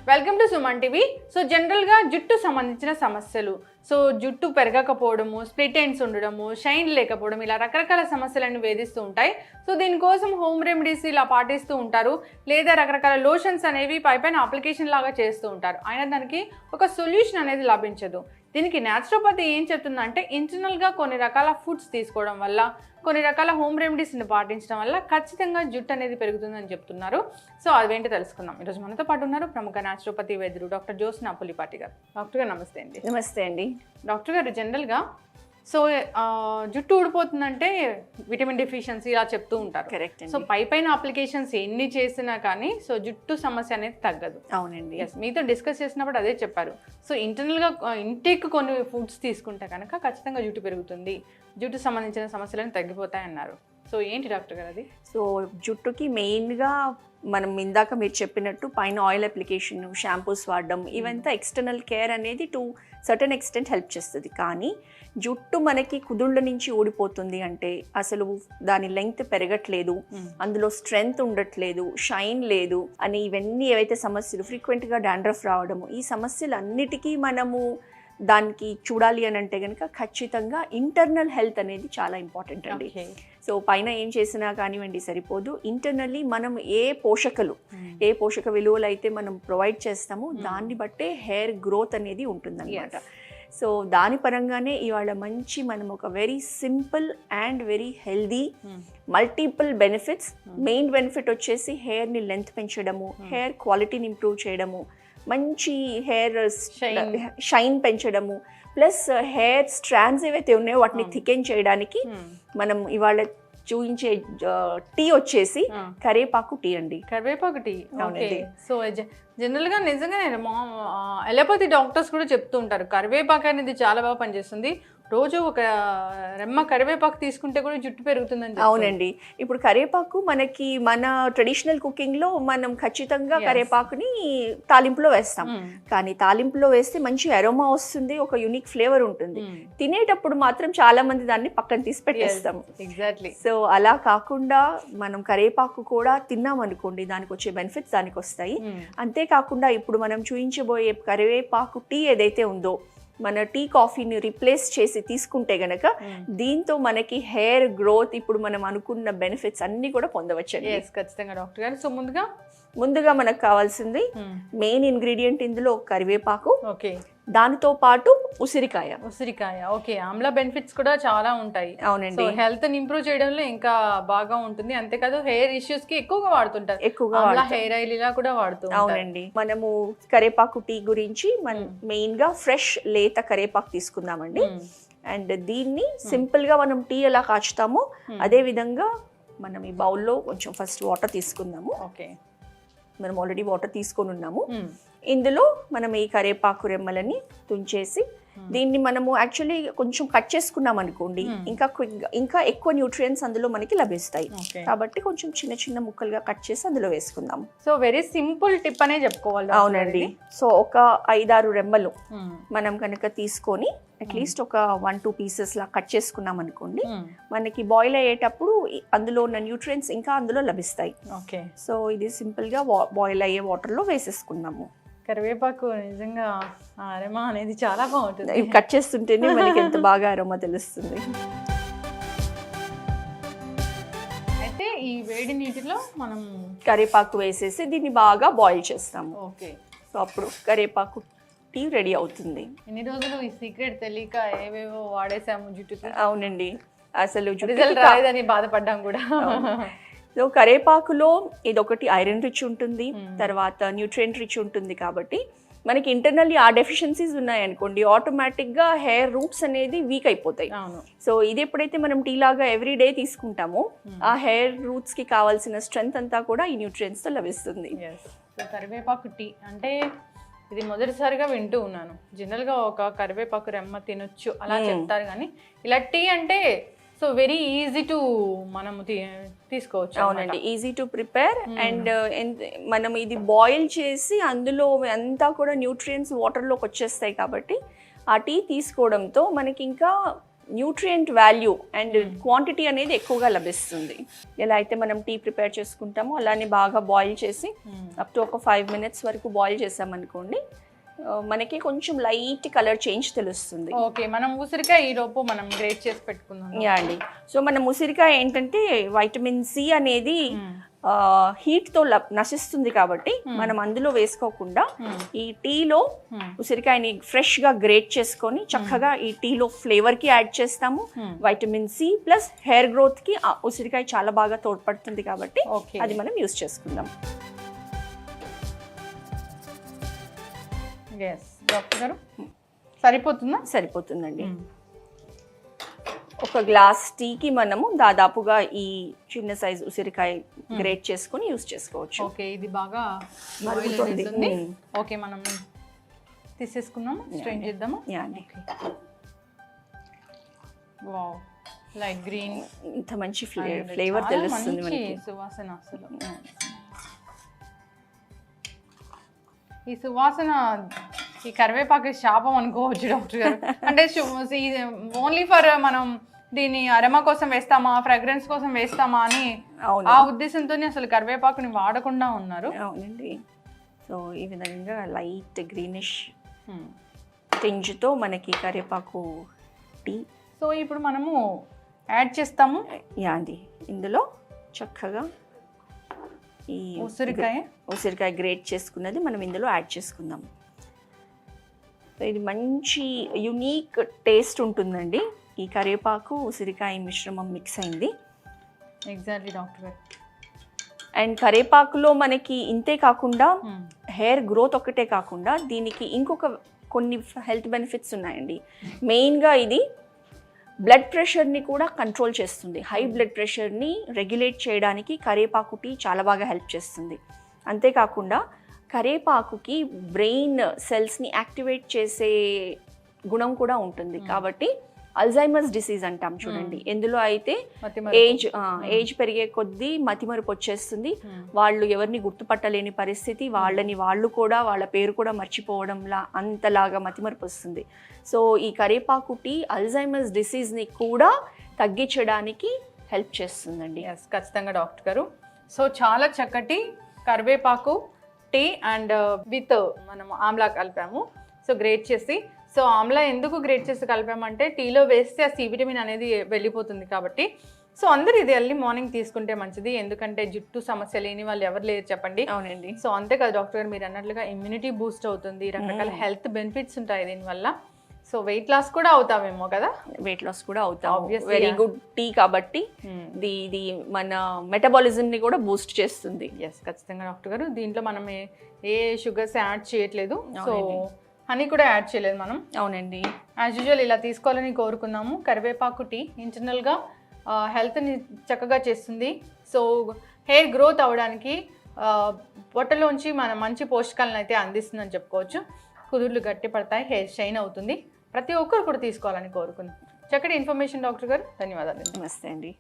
Welcome to Suman TV. So జనరల్గా జుట్టు సంబంధించిన సమస్యలు, సో జుట్టు పెరగకపోవడము, స్ప్లిట్ ఎండ్స్ ఉండడము, షైన్ లేకపోవడం, ఇలా రకరకాల సమస్యలను వేధిస్తూ ఉంటాయి. సో దీనికోసం హోమ్ రెమెడీస్ ఇలా పాటిస్తూ ఉంటారు, లేదా రకరకాల లోషన్స్ అనేవి పైపైన అప్లికేషన్ లాగా చేస్తూ ఉంటారు. అయినా దానికి ఒక సొల్యూషన్ అనేది లభించదు. దీనికి న్యాచురోపతి ఏం చెప్తుందంటే, ఇంటర్నల్గా కొన్ని రకాల ఫుడ్స్ తీసుకోవడం వల్ల, కొన్ని రకాల హోమ్ రెమెడీస్ని పాటించడం వల్ల ఖచ్చితంగా జుట్టు అనేది పెరుగుతుందని చెప్తున్నారు. సో అవేంటో తెలుసుకుందాం. ఈరోజు మనతో పాటు ఉన్నారు ప్రముఖ న్యాచురోపతి వైద్యులు డాక్టర్ జ్యోత్స్న పులిపాటి గారు. డాక్టర్ గారు నమస్తే అండి. నమస్తే అండి. డాక్టర్ గారు, జనరల్గా సో జుట్టు ఊడిపోతుందంటే విటమిన్ డెఫిషియన్సీ ఇలా చెప్తూ ఉంటారు. కరెక్ట్. సో పైపైన అప్లికేషన్స్ ఎన్ని చేసినా కానీ సో జుట్టు సమస్య అనేది తగ్గదు. అవునండి. మీతో డిస్కస్ చేసినప్పుడు అదే చెప్పారు. సో ఇంటర్నల్గా ఇంటికి కొన్ని ఫుడ్స్ తీసుకుంటే కనుక ఖచ్చితంగా జుట్టు పెరుగుతుంది, జుట్టు సంబంధించిన సమస్యలను తగ్గిపోతాయి అన్నారు. సో ఏంటి డాక్టర్ గారు అది? సో జుట్టుకి మెయిన్గా మనం ఇందాక మీరు చెప్పినట్టు పైన ఆయిల్ అప్లికేషన్, షాంపూస్ వాడడం, ఇవంతా ఎక్స్టర్నల్ కేర్ అనేది టు సర్టన్ ఎక్స్టెంట్ హెల్ప్ చేస్తుంది. కానీ జుట్టు మనకి కుదుళ్ళ నుంచి ఊడిపోతుంది అంటే అసలు దాని లెంగ్త్ పెరగట్లేదు, అందులో స్ట్రెంగ్త్ ఉండట్లేదు, షైన్ లేదు అని ఇవన్నీ ఏవైతే సమస్యలు, ఫ్రీక్వెంట్గా డాండ్రఫ్ రావడము, ఈ సమస్యలు అన్నిటికీ మనము దానికి చూడాలి అని అంటే కనుక ఖచ్చితంగా ఇంటర్నల్ హెల్త్ అనేది చాలా ఇంపార్టెంట్ అండి. సో పైన ఏం చేసినా కానివ్వండి సరిపోదు. ఇంటర్నల్లీ మనం ఏ పోషక విలువలు అయితే మనం ప్రొవైడ్ చేస్తామో దాన్ని బట్టే హెయిర్ గ్రోత్ అనేది ఉంటుందన్నమాట. సో దాని పరంగానే ఇవాళ మనం ఒక very simple and very healthy multiple benefits. Main benefit వచ్చేసి హెయిర్ని లెంత్ పెంచడము, హెయిర్ క్వాలిటీని ఇంప్రూవ్ చేయడము, మంచి హెయిర్ షైన్ పెంచడము, ప్లస్ హెయిర్ స్ట్రాండ్స్ ఏవైతే ఉన్నాయో వాటిని థికెన్ చేయడానికి మనం ఇవాళ చూపించే టీ వచ్చేసి కరివేపాకు టీ అండి. కరివేపాకు టీ. అవునండి. సో జనరల్గా నిజంగానే అలోపతి డాక్టర్స్ కూడా చెప్తూ ఉంటారు కరివేపాకు అనేది చాలా బాగా పనిచేస్తుంది, రోజు ఒక రెమ్మ కరివేపాకు తీసుకుంటే కూడా జుట్టు పెరుగుతుందని. అవునండి. ఇప్పుడు కరివేపాకు మనకి మన ట్రెడిషనల్ కుకింగ్లో మనం ఖచ్చితంగా కరివేపాకుని తాలింపులో వేస్తాం. కానీ తాలింపులో వేస్తే మంచి అరోమా వస్తుంది, ఒక యూనిక్ ఫ్లేవర్ ఉంటుంది. తినేటప్పుడు మాత్రం చాలా మంది దాన్ని పక్కన తీసి పెట్టేస్తాం. ఎగ్జాక్ట్లీ. సో అలా కాకుండా మనం కరివేపాకు కూడా తిన్నాం అనుకోండి, దానికి వచ్చే బెనిఫిట్స్ దానికి వస్తాయి. అంతేకాకుండా ఇప్పుడు మనం చూపించబోయే కరివేపాకు టీ ఏదైతే ఉందో, మన టీ కాఫీని రీప్లేస్ చేసి తీసుకుంటే గనక దీంతో మనకి హెయిర్ గ్రోత్, ఇప్పుడు మనం అనుకున్న బెనిఫిట్స్ అన్ని కూడా పొందవచ్చండి. ఖచ్చితంగా డాక్టర్ గారు. సో ముందుగా మనకు కావాల్సింది మెయిన్ ఇంగ్రీడియంట్ ఇందులో కరివేపాకు, ఓకే, దానితో పాటు ఉసిరికాయ. ఓకే. ఆమ్లా బెనిఫిట్స్ కూడా చాలా ఉంటాయి. అవునండి. హెల్త్ ని ఇంప్రూవ్ చేయడంలో ఇంకా బాగా ఉంటుంది. అంతేకాదు హెయిర్ ఇష్యూస్ కి ఎక్కువగా వాడుతుంటారు, హెయిర్ ఆయిల్ ఇలా కూడా వాడుతుంటారు. అవునండి. మనము కరివేపాకు టీ గురించి మెయిన్ గా ఫ్రెష్ లేత కరివేపాకు తీసుకుందామండి. అండ్ దీన్ని సింపుల్ గా మనం టీ ఎలా కాచుతామో అదే విధంగా మనం ఈ బౌల్లో కొంచెం ఫస్ట్ వాటర్ తీసుకుందాము. ఓకే, మనం ఆల్రెడీ వాటర్ తీసుకొని ఉన్నాము. ఇందులో మనం ఈ కరివేపాకు రెమ్మలని తుంచేసి దీన్ని మనము యాక్చువల్లీ కొంచెం కట్ చేసుకున్నాం అనుకోండి, ఇంకా ఎక్కువ న్యూట్రియంట్స్ అందులో మనకి లభిస్తాయి. కాబట్టి కొంచెం చిన్న చిన్న ముక్కలుగా కట్ చేసి అందులో వేసుకుందాం. సో వెరీ సింపుల్ టిప్ అనే చెప్పుకోవాలి. అవునండి. సో ఒక 5-6 రెమ్మలు మనం కనుక తీసుకొని అట్లీస్ట్ ఒక 1-2 పీసెస్ లా కట్ చేసుకున్నాం అనుకోండి, మనకి బాయిల్ అయ్యేటప్పుడు అందులో ఉన్న న్యూట్రియంట్స్ ఇంకా అందులో లభిస్తాయి. ఓకే. సో ఇది సింపుల్ గా బాయిల్ అయ్యే వాటర్ లో వేసేసుకున్నాము. కరివేపాకు నిజంగా అరోమా అనేది చాలా బాగుంటుంది. కట్ చేస్తుంటేనే మనకి ఎంత బాగా అరోమా తెలుస్తుంది. అయితే ఈ వేడి నీటిలో మనం కరివేపాకు వేసేసి దీన్ని బాగా బాయిల్ చేస్తాము. ఓకే. సో అప్పుడు కరివేపాకు టీ రెడీ అవుతుంది. ఎన్ని రోజులు ఈ సీక్రెట్ తెలియక ఏవేవో వాడేసాము జుట్టుకి. అవునండి. అసలు రిజల్ట్ రాలేదని బాధపడ్డాం కూడా. సో కరివేపాకులో ఇదొకటి ఐరన్ రిచ్ ఉంటుంది, తర్వాత న్యూట్రియంట్ రిచ్ ఉంటుంది. కాబట్టి మనకి ఇంటర్నల్లీ ఆ డెఫిషియన్సీస్ ఉన్నాయనుకోండి, ఆటోమేటిక్గా హెయిర్ రూట్స్ అనేది వీక్ అయిపోతాయి. సో ఇది ఎప్పుడైతే మనం టీ లాగా ఎవ్రీ డే తీసుకుంటామో ఆ హెయిర్ రూట్స్కి కావాల్సిన స్ట్రెంగ్త్ అంతా కూడా ఈ న్యూట్రియంట్స్తో లభిస్తుంది. కరివేపాకు టీ అంటే ఇది మొదటిసారిగా వింటూ ఉన్నాను. జనరల్గా ఒక కరివేపాకు రెమ్మ తినొచ్చు అలా చెప్తారు, కానీ ఇలా టీ అంటే సో వెరీ ఈజీ టు మనం తీసుకోవచ్చు. అవునండి, ఈజీ టు ప్రిపేర్. అండ్ మనం ఇది బాయిల్ చేసి అందులో అంతా కూడా న్యూట్రియంట్స్ వాటర్లోకి వచ్చేస్తాయి. కాబట్టి ఆ టీ తీసుకోవడంతో మనకి ఇంకా న్యూట్రియంట్ వాల్యూ అండ్ క్వాంటిటీ అనేది ఎక్కువగా లభిస్తుంది. ఎలా అయితే మనం టీ ప్రిపేర్ చేసుకుంటామో అలానే బాగా బాయిల్ చేసి అప్ టు ఒక 5 minutes వరకు బాయిల్ చేసామనుకోండి, మనకి కొంచెం లైట్ కలర్ చేంజ్ తెలుస్తుంది. ఓకే, మనం ఉసిరికాయ ఈ లోపు మనం గ్రేట్ చేసి పెట్టుకుందాం. యా అండి. సో మన ఉసిరికాయ ఏంటంటే వైటమిన్ సి అనేది హీట్తో నశిస్తుంది కాబట్టి మనం అందులో వేసుకోకుండా ఈ టీలో ఉసిరికాయని ఫ్రెష్గా గ్రేట్ చేసుకొని చక్కగా ఈ టీలో ఫ్లేవర్కి యాడ్ చేస్తాము. వైటమిన్ సి ప్లస్ హెయిర్ గ్రోత్కి ఉసిరికాయ చాలా బాగా తోడ్పడుతుంది కాబట్టి అది మనం యూస్ చేసుకుందాం. డాక్టర్ గారు సరిపోతుందా? సరిపోతుందండి. ఒక గ్లాస్ టీకి మనము దాదాపుగా ఈ చిన్న సైజ్ ఉసిరికాయ గ్రేట్ చేసుకొని యూస్ చేసుకోవచ్చు. ఓకే, ఇది బాగా మరుగుతుంది. ఓకే, మనం తీసేసుకుందాం, స్ట్రెయిన్ చేద్దాము. వావ్, లైట్ గ్రీన్, ఇంత మంచి ఫ్లేవర్ తెలుస్తుంది మనకి. సువాసన అసలు ఈ సువాసన ఈ కరివేపాకు శాపం అనుకోవచ్చు డాక్టర్ గారు. అంటే ఓన్లీ ఫర్ మనం దీన్ని అరమ కోసం వేస్తామా, ఫ్రాగ్రెన్స్ కోసం వేస్తామా అని ఆ ఉద్దేశంతో అసలు కరివేపాకుని వాడకుండా ఉన్నారు. అవునండి. సో ఈ విధంగా లైట్ గ్రీనిష్ టింజ్తో మనకి కరివేపాకు టీ. సో ఇప్పుడు మనము యాడ్ చేస్తాము. యా అండి. ఇందులో చక్కగా ఈ ఉసిరికాయ గ్రేట్ చేసుకున్నది మనం ఇందులో యాడ్ చేసుకుందాం. ఇది మంచి యునీక్ టేస్ట్ ఉంటుందండి. ఈ కరివేపాకు ఉసిరికాయ మిశ్రమం మిక్స్ అయింది. ఎగ్జాక్ట్లీ డాక్టర్ గారు. అండ్ కరివేపాకులో మనకి ఇంతే కాకుండా హెయిర్ గ్రోత్ ఒక్కటే కాకుండా దీనికి ఇంకొక కొన్ని హెల్త్ బెనిఫిట్స్ ఉన్నాయండి. మెయిన్గా ఇది బ్లడ్ ప్రెషర్ని కూడా కంట్రోల్ చేస్తుంది. హై బ్లడ్ ప్రెషర్ని రెగ్యులేట్ చేయడానికి కరివేపాకు టీ చాలా బాగా హెల్ప్ చేస్తుంది. అంతేకాకుండా కరివేపాకుకి బ్రెయిన్ సెల్స్ని యాక్టివేట్ చేసే గుణం కూడా ఉంటుంది. కాబట్టి అల్జైమర్స్ డిసీజ్ అంటాం చూడండి, ఎందులో అయితే ఏజ్ పెరిగే కొద్దీ మతిమరుపు వచ్చేస్తుంది, వాళ్ళు ఎవరిని గుర్తుపట్టలేని పరిస్థితి, వాళ్ళు కూడా వాళ్ళ పేరు కూడా మర్చిపోవడంలా అంతలాగా మతిమరుపు వస్తుంది. సో ఈ కరివేపాకు టీ అల్జైమర్స్ డిసీజ్ని కూడా తగ్గించడానికి హెల్ప్ చేస్తుందండి. ఎస్, ఖచ్చితంగా డాక్టర్ గారు. సో చాలా చక్కటి కరివేపాకు టీ అండ్ విత్ మనం ఆమ్లా కలిపాము. సో గ్రేట్ చేసి, సో ఆమ్లా ఎందుకు గ్రేట్ చేసి కలిపామంటే టీలో వేస్తే ఆ సి విటమిన్ అనేది వెళ్ళిపోతుంది కాబట్టి. సో అందరు ఇది ఎర్లీ మార్నింగ్ తీసుకుంటే మంచిది, ఎందుకంటే జుట్టు సమస్య లేని వాళ్ళు ఎవరు లేరు చెప్పండి. అవునండి. సో అంతే కదా డాక్టర్ గారు, మీరు అన్నట్లుగా ఇమ్యూనిటీ బూస్ట్ అవుతుంది, రకరకాల హెల్త్ బెనిఫిట్స్ ఉంటాయి దీనివల్ల. సో వెయిట్ లాస్ కూడా అవుతామేమో కదా. వెయిట్ లాస్ కూడా అవుతాం. వెరీ గుడ్ టీ కాబట్టి ఇది మన మెటబాలిజంని కూడా బూస్ట్ చేస్తుంది. ఎస్, ఖచ్చితంగా డాక్టర్ గారు. దీంట్లో మనం ఏ షుగర్స్ యాడ్ చేయట్లేదు, సో హనీ కూడా యాడ్ చేయలేదు మనం. అవునండి. యాజ్ యూజువల్ ఇలా తీసుకోవాలని కోరుకున్నాము. కరివేపాకు టీ ఇంటర్నల్గా హెల్త్ని చక్కగా చేస్తుంది. సో హెయిర్ గ్రోత్ అవ్వడానికి పొట్టలోంచి మన మంచి పోషకాలను అయితే అందిస్తుందని చెప్పుకోవచ్చు. కుదుర్లు గట్టి పడతాయి, హెయిర్ షైన్ అవుతుంది. ప్రతి ఒక్కరు కూడా తీసుకోవాలని కోరుకుందాం. చక్కటి ఇన్ఫర్మేషన్ డాక్టర్ గారు, ధన్యవాదాలు. నమస్తే అండి.